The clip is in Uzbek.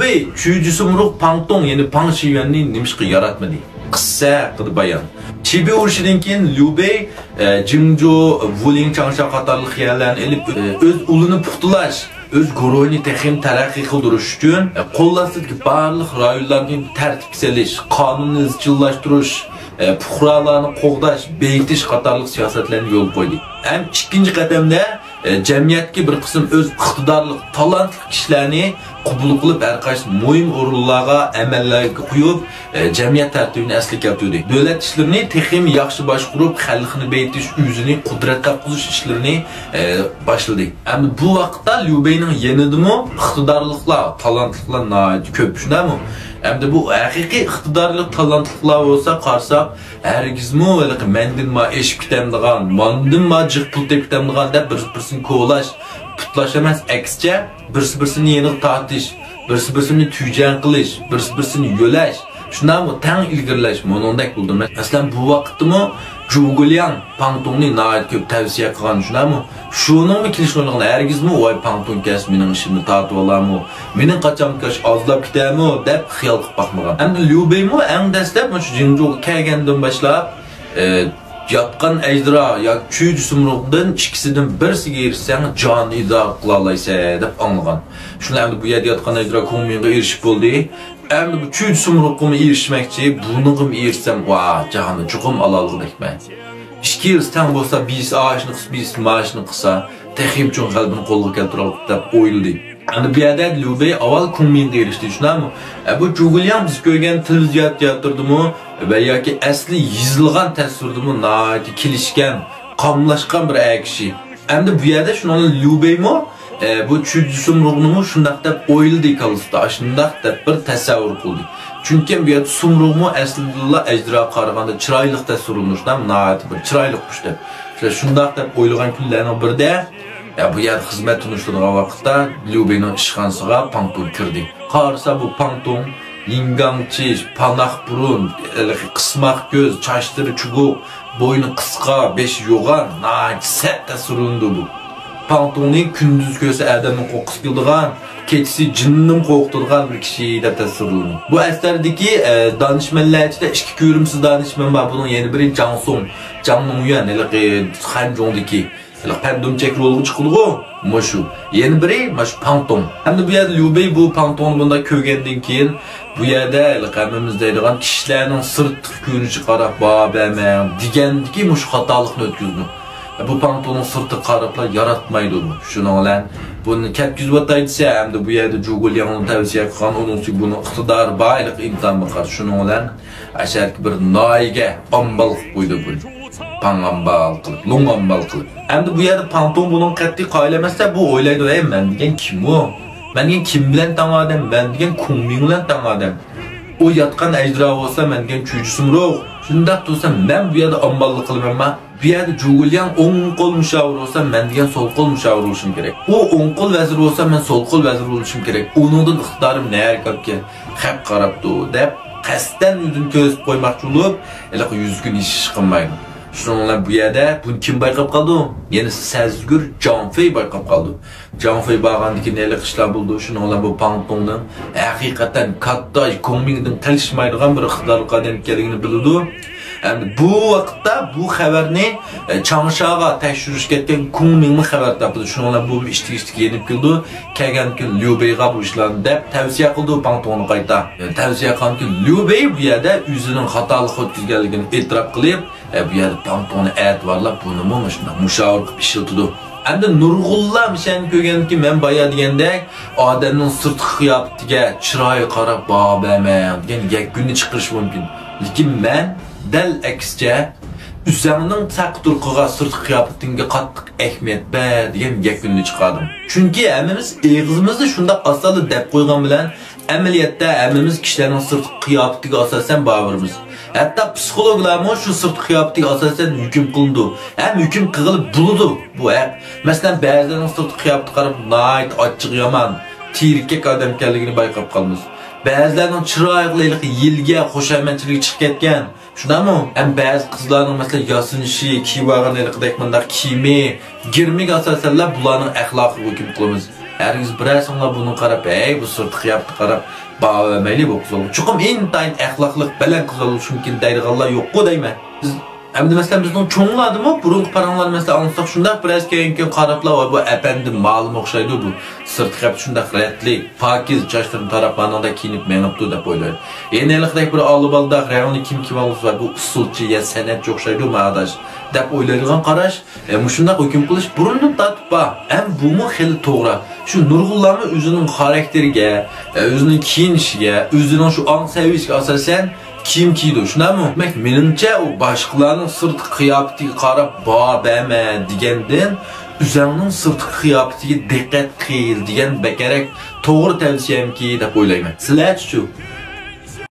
Bey, Çüyücüsümrük Pangtong yeni Pang Shiyuanni nimishqa yaratmadi. Qissa qilib bayon. Chibi urushidan keyin Liu Bei, Jingzhou, Wuling Changsha qatorliq yerlarni elib o'z ulini puxtalash, o'z guruhini texim taraqqiy qildirish uchun qo'llasidagi barliq rayonlarni tartibga solish, qonunni izchillashtirish, fuqarolarni qo'g'dash, beyitish qatorliq siyosatlarni yo'l qo'ydi. Ham ikkinchi qadamda jamiyatga bir qism o'z iqtidorli, talantli kishilarni qabul qilib, har qaysi muhim o'rinlarga, amallarga qo'yib, jamiyat tartibini asli keltirdi. Davlat ishlarini texim yaxshi boshqarib, xalqni beyitish, o'zini qudratga qo'yish ishlarini boshladi. Endi bu vaqtda Liu Beining yanidimi iqtidorliklar, talantliklar ko'p, shundami? Endi bu haqiqiy iqtidorli, talantliklar bo'lsa, qarsak, hargizmi mendan ma eshib ketamdigan, mendan ma jiq pul tepib ketamdigan deb bir-birini ko'lash, putlash emas, aksicha bir-birini yeniq tortish, bir-birini tujan qilish, bir-birini yo'lash, shundan tang ilgirlash monondek bo'ldi. Masalan, bu vaqtdimi Zhuguliang Pangtongni nayt ko'p tavsiya qilgan, shunami? Shuningmi kelishganligini hargizmi voy Pangtong kas mening ishimni tortib olarmi? Mening qachon kash ozlab ketami deb xiyol qilib boqmagan. Endi Liu Beimi eng dastlab shu Jingzhouga kelgandan boshlab yotgan ejdira yoki Çüyücüsümrükdan ikkisidan birisiga erishsang jonni idor qila olaysan deb anglagan. Shuni endi bu yerda yotgan ejdira Kunmingga erishib bo'ldi. Endi bu Çüyücüsümrükga erishmoqchi, bunigim erishsam, va jonni chuqum olalg'idekman. Ishki ersang bo'lsa, biz ashni qilsa, biz mashni qilsa, texim uchun qalbini qo'lga keltirib deb o'yladi. Endi bu yerda Liu Bei avval Kunmingga erishdi, shunami? Bu Zhuguliang biz ko'rgan televiziyat teatrdimi va yoki asli yozilgan tasvirdimi nayt kelishgan, qamlashgan bir kishi. Endi bu yerda shuni Liu Beimi bu Çüyücüsümrükni shundaq deb o'yladi qalbida, shundaq deb bir tasavvur qildi. Chunki bu yerda sumrug'mi aslida ejdira qaraganda chiroyli tasvirlanishdan nayt bir chiroyli qush deb. Shundaq deb o'ylagan kunlarning birida bu yer xizmat tunishtirgan vaqtda Liu Beining ishxonasiga Pangtong kirdi. Qarasa bu Pangtong yingangchish, panoq burun, qismaq ko'z, chochlari chuguq, bo'yni qisqa, besh yo'g'on, set tasvirlandi bu. Pangtongning kunduz ko'zi odamni qo'rqitib keladigan, kechasi jinni qo'rqitadigan bir kishi deb tasvirlandi. Bu asardagi danishmanlar ichida ikki ko'rimsiz danishman bor. Buning yana biri Zhang Song, Zhang Nongyuan, Hanzhongdagi pandumchak rolga chiqildi. Mushu. Yana biri mash Pangtong. Endi bu yerda Liu Bei bu Pangtongni bunda ko'rgandan keyin bu yerda hammamiz deydigan kishilarning sirtqi ko'rinishi qarab babaman degandiki mush xatolikni o'tkazdi. Bu Pangtongning sirti qarablar yaratmaydi bu. Shuning bilan buni ketkizib o'taysa, endi bu yerda Zhuguliangni tavsiya qilgan, uning uchun buni iqtidor boylik imkon bor. Shuning bilan asharki bir noiga ombal qo'ydi bu. Pangambal qilib, lungambal qilib. Endi bu yerda Pangtong buning qat'iy qoilamasda bu o'ylaydi, "Ey, men degan kim u? Men degan kim bilan tang odam? Men degan Kunming bilan tang odam. O yotgan ejdira bo'lsa, men degan Çüyücüsümrük. Shundaq tursa, men bu yerda omballik qilmayman. Bu yerda Zhuguliang o'ng qo'l mushavir bo'lsa, men degan so'l qo'l mushavir bo'lishim kerak. U o'ng qo'l vazir bo'lsa, men so'l qo'l vazir bo'lishim kerak. Uningdan iqtidorim nayarkabga xap qarabdi" deb qasddan yuzini ko'zib qo'ymoqchi bo'lib, 100 kun ish qilmaydi. Shuningla bu yerda buni kim bayqab qoldi? Yana Sazgur Zhang Fei bayqab qoldi. Zhang Fei bag'andiki nelik ishlar bo'ldi. Shuningla bu Pangtongning haqiqatan katta Kunmingdan qilishmaydigan bir iqtidorli qadam ekanligini bildi. Endi bu vaqtda bu xabarni Changshaga tekshirish ketgan Kunmingni xabar topdi. Shuningla bu ishti yenib keldi. Kelgan kun Liu Beiga bu ishlarni deb tavsiya qildi Pangtongni qayta. Tavsiya qilgan Liu Bei bu yerda o'zining xatolik o'tkazganligini e'tirof qilib, bu yerda Pangtongni e'tiborlab buni mushavir qilib ishlatdi. Endi nurg'unlar mishani ko'rganki, men boya degandek odamning sirtqi qiyofatiga chiroyi qarab babaman degan yakuni chiqarish mumkin. Lekin men dal aksicha Üzəngning taqturqiga sirtqi qiyofatingga qattiq ahamiyat ber degan yakuni chiqardim. Chunki hammamiz eg'izimizni shunda asali deb qo'ygan bilan amaliyotda hammamiz kishilarning sirtqi qiyofatiga asosan borimiz. Hatta psixologlarmi shu sirtqi qiyofatiga asosan hukm qilindi. Ham hukm qilib bo'ladi. Bu haq. Masalan, ba'zilarning sirtqi qiyofatiga qarab nayt ochiq yomon, tirikka odam ekanligini bayqab qolamiz. Ba'zilarning chiroyliligi yilga xushamanchiligi chiqib ketgan. Shunami? Ham ba'zi qizlarning masalan yosinishi, kiyib olganligiga bunday kiyimi, girmiga asosanlar bularning axloqiga hukm qilamiz. Hergiz birasinglar bunu qarab, "Ey, bu sırtı qiyapti qarab, bağlamayli bu qizil." Chuqum intayin axloqliq bilan qizil bo'lish mumkin deydiganlar yo'q-ku deyman. Biz Әмді мәселен біздің чоңлады ма? Бұрынғы параңлар мәселе аңсақ шындақ біраз кейін қараплау, bu әпәнді малым оқшайды, bu сырт қап шындақ рәтлі, пакиз чаштырын тарапанында киініп мәңіпті деп ойлайды. Енелікдек бір алып алдақ, рәуіні кім алып var, bu usulçı ya sənət жоқшайды мағадаш деп ойлайдыған қараш, мұшындақ өкім қылыш бұрынның татып ба, bu mu xeli toğra. Şu Nurgullamı özünün karakteriga, özünün kiyinişiga, özünün şu an seviyesiga asasen kim kiydi şuna mı? Menimce o başkalarının sırtı kıyafetiga qarab ba'bama degenden üzerinin sırtı kıyafetiga diqqat qil degan bekerek to'g'ri tavsiyamki deb o'ylayman. Sizlar-chi?